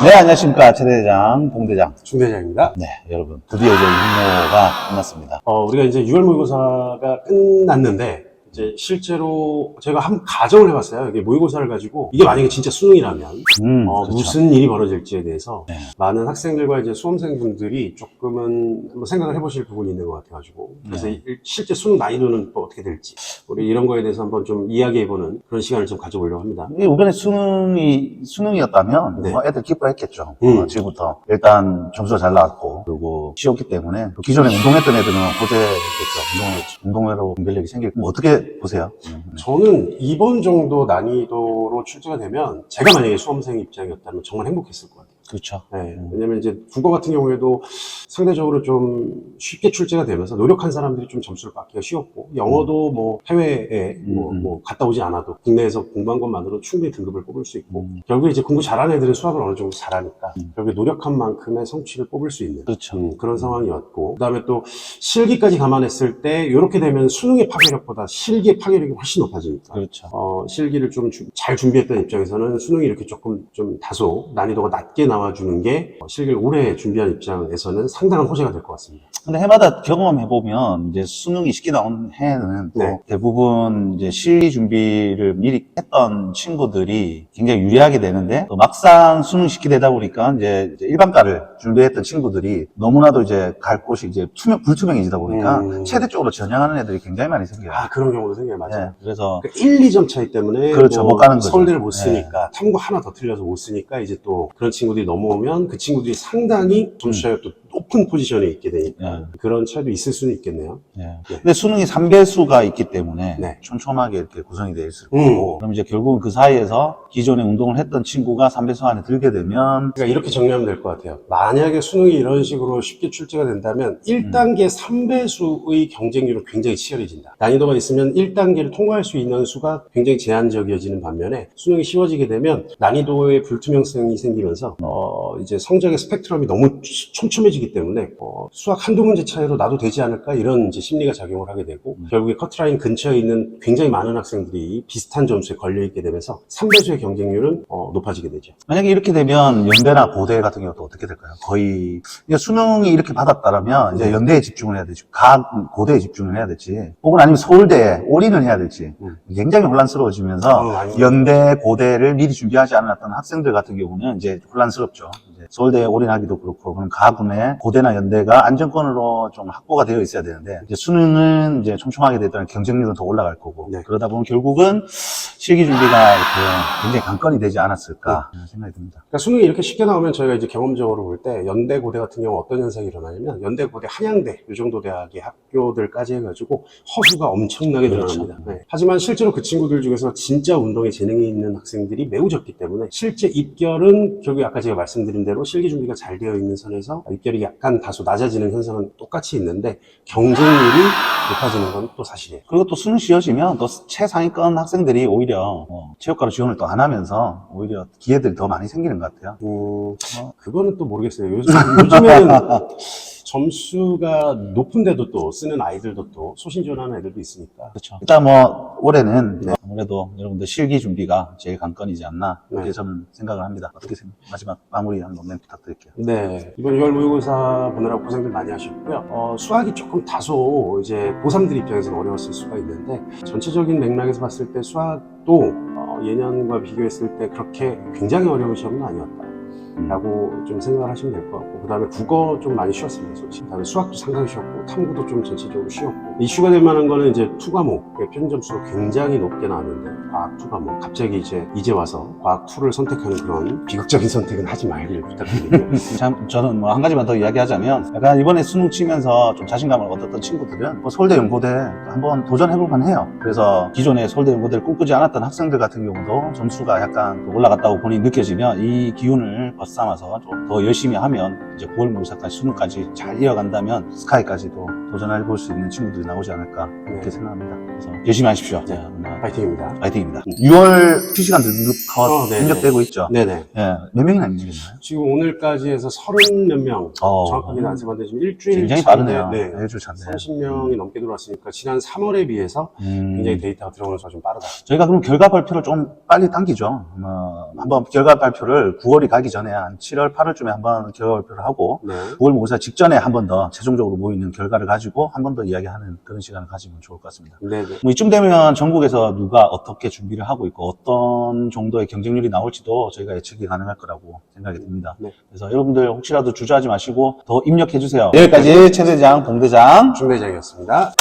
네, 안녕하십니까. 최대장, 봉대장. 중대장입니다. 네, 여러분. 드디어 이제 육모가 끝났습니다. 우리가 이제 6월 모의고사가 끝났는데, 이제 실제로 제가 한 가정을 해봤어요. 이게 모의고사를 가지고, 이게 만약에 진짜 수능이라면, 그렇죠. 무슨 일이 벌어질지에 대해서, 네. 많은 학생들과 이제 수험생분들이 조금은 한번 생각을 해보실 부분이 있는 것 같아가지고, 그래서 실제 수능 난이도는 또 어떻게 될지, 우리 이런 거에 대해서 한번 좀 이야기해보는 그런 시간을 좀 가져보려고 합니다. 이번에 수능이었다면, 네. 뭐 애들 기뻐했겠죠. 지금부터. 일단 점수가 잘 나왔고, 그리고 쉬웠기 때문에, 기존에 운동했던 애들은 고생했겠죠. 운동회로 분별력이 생길, 뭐 어떻게 보세요? 저는 이번 정도 난이도로 출제가 되면 제가 만약에 수험생 입장이었다면 정말 행복했을 것 같아요. 그렇죠. 네, 왜냐면 이제 국어 같은 경우에도 상대적으로 좀 쉽게 출제가 되면서 노력한 사람들이 좀 점수를 받기가 쉬웠고, 영어도 뭐 해외에 뭐 갔다 오지 않아도 국내에서 공부한 것만으로 충분히 등급을 뽑을 수 있고, 결국에 이제 공부 잘하는 애들은 수학을 어느 정도 잘하니까 결국에 노력한 만큼의 성취를 뽑을 수 있는 그렇죠. 그런 상황이었고, 그 다음에 또 실기까지 감안했을 때 이렇게 되면 수능의 파괴력보다 실기의 파괴력이 훨씬 높아지니까, 그렇죠. 실기를 좀 잘 준비했던 입장에서는 수능이 이렇게 조금 좀 다소 난이도가 낮게 나와주는 게 실기를 오래 준비한 입장에서는 상당한 호재가 될 것 같습니다. 근데 해마다 경험해보면, 이제 수능이 쉽게 나온 해는 또 네. 대부분 이제 실기 준비를 미리 했던 친구들이 굉장히 유리하게 되는데, 또 막상 수능 쉽게 되다 보니까 이제 일반과를 준비했던 친구들이 너무나도 이제 갈 곳이 이제 불투명해지다 보니까 체대 쪽으로 전향하는 애들이 굉장히 많이 생겨요. 그런 경우도 생겨요. 맞아요. 네, 그래서 그러니까 1, 2점 차이 때문에 그렇죠, 못 가는 거죠. 서울대를 못 쓰니까 탐구 하나 더 틀려서 못 쓰니까 이제 또 그런 친구들이 넘어오면 그 친구들이 상당히 점수 차이가 또 높은 포지션에 있게 되니까 그런 차이도 있을 수는 있겠네요. 네. 근데 수능이 3배수가 있기 때문에 네. 촘촘하게 이렇게 구성이 되어 있을 거고, 그럼 이제 결국은 그 사이에서 기존에 운동을 했던 친구가 3배수 안에 들게 되면, 그러니까 이렇게 정리하면 될 것 같아요. 만약에 수능이 이런 식으로 쉽게 출제가 된다면 1단계 3배수의 경쟁률은 굉장히 치열해진다. 난이도가 있으면 1단계를 통과할 수 있는 수가 굉장히 제한적이어지는 반면에 수능이 쉬워지게 되면 난이도의 불투명성이 생기면서 이제 성적의 스펙트럼이 너무 촘촘해지기 때문에 수학 한두 문제 차이로 나도 되지 않을까 이런 이제 심리가 작용을 하게 되고, 결국에 커트라인 근처에 있는 굉장히 많은 학생들이 비슷한 점수에 걸려있게 되면서 3배수의 경쟁률은 높아지게 되죠. 만약에 이렇게 되면 연대나 고대 같은 경우도 어떻게 될까요? 거의, 그러니까 수능이 이렇게 받았다라면 이제 연대에 집중을 해야 되지, 고대에 집중을 해야 되지, 혹은 아니면 서울대에 올인을 해야 될지, 굉장히 혼란스러워지면서 연대, 고대를 미리 준비하지 않았던 학생들 같은 경우는 이제 혼란스럽죠. 서울대에 올인하기도 그렇고, 그럼 가군에 고대나 연대가 안정권으로 좀 확보가 되어 있어야 되는데, 이제 수능은 이제 촘촘하게 되더니 경쟁률은 더 올라갈 거고, 그러다 보면 결국은 실기 준비가 이렇게 굉장히 관건이 되지 않았을까 생각이 듭니다. 그러니까 수능이 이렇게 쉽게 나오면 저희가 이제 경험적으로 볼 때 연대, 고대 같은 경우 어떤 현상이 일어나냐면, 연대, 고대, 한양대 이 정도 대학의 학교들까지 해가지고 허수가 엄청나게 늘어납니다. 네. 하지만 실제로 그 친구들 중에서 진짜 운동에 재능이 있는 학생들이 매우 적기 때문에 실제 입결은 결국 아까 제가 말씀드린 대로 실기 준비가 잘 되어 있는 선에서 입결이 약간 다소 낮아지는 현상은 똑같이 있는데 경쟁률이 높아지는 건 또 사실이에요. 그리고 또 수능 쉬워지면 또 최상위권 학생들이 오히려 체육과로 지원을 또 안 하면서 오히려 기회들이 더 많이 생기는 것 같아요. 그거는 또 모르겠어요. 요즘에는 점수가 높은데도 또 쓰는 아이들도 또 소신 지원하는 애들도 있으니까. 그렇죠. 일단 뭐 올해는 아무래도 여러분들 실기 준비가 제일 관건이지 않나 이렇게 저는 생각을 합니다. 어떻게 마지막 마무리 한 번만 부탁드릴게요. 네, 이번 6월 모의고사 보느라고 고생들 많이 하셨고요. 수학이 조금 다소 이제 고3들 입장에서는 어려웠을 수가 있는데, 전체적인 맥락에서 봤을 때 수학도 예년과 비교했을 때 그렇게 굉장히 어려운 시험은 아니었다 라고 좀 생각을 하시면 될 것 같고, 그 다음에 국어 좀 많이 쉬웠습니다, 솔직히. 그 다음에 수학도 상당히 쉬웠고, 탐구도 좀 전체적으로 쉬웠고, 이슈가 될 만한 거는 이제 2과목, 평균 점수가 굉장히 높게 나왔는데, 과학 2과목, 갑자기 이제 와서 과학 2를 선택하는 그런 비극적인 선택은 하지 말기를 부탁드리고요. 저는 뭐 한 가지만 더 이야기하자면, 약간 이번에 수능 치면서 좀 자신감을 얻었던 친구들은 뭐 서울대 연고대 한번 도전해볼 만해요. 그래서 기존에 서울대 연고대를 꿈꾸지 않았던 학생들 같은 경우도 점수가 약간 올라갔다고 본인이 느껴지면 이 기운을 벗삼아서 좀 더 열심히 하면 이제 9월 모의고사까지 수능까지 잘 이어간다면 스카이까지도 도전해볼 수 있는 친구들이 나오지 않을까 그렇게 네. 생각합니다. 그래서 열심히 하십시오. 네. 파이팅입니다. 파이팅입니다. 6월 휴시간 어, 네네. 입력되고 있죠. 네네. 예, 몇 명이나 임직했나요? 지금 오늘까지 해서 30몇 명 정확하게는 안 세봤는데 지금 일주일 굉장히 차인데, 빠르네요. 네. 일주일 차인데. 30명이 넘게 들어왔으니까 지난 3월에 비해서 굉장히 데이터가 들어오는 수가 좀 빠르다. 저희가 그럼 결과 발표를 좀 빨리 당기죠. 한번 결과 발표를 9월이 가기 전에 한 7월, 8월쯤에 한번 결과 발표를 하고 네. 9월 모의고사 직전에 한 번 더 최종적으로 모이는 결과를 가지고 한 번 더 이야기하는 그런 시간을 가지면 좋을 것 같습니다. 네네. 뭐 이쯤 되면 전국에서 누가 어떻게 준비를 하고 있고 어떤 정도의 경쟁률이 나올지도 저희가 예측이 가능할 거라고 생각이 듭니다. 네. 그래서 여러분들 혹시라도 주저하지 마시고 더 입력해 주세요. 여기까지 최 대장, 봉 대장. 중대장이었습니다.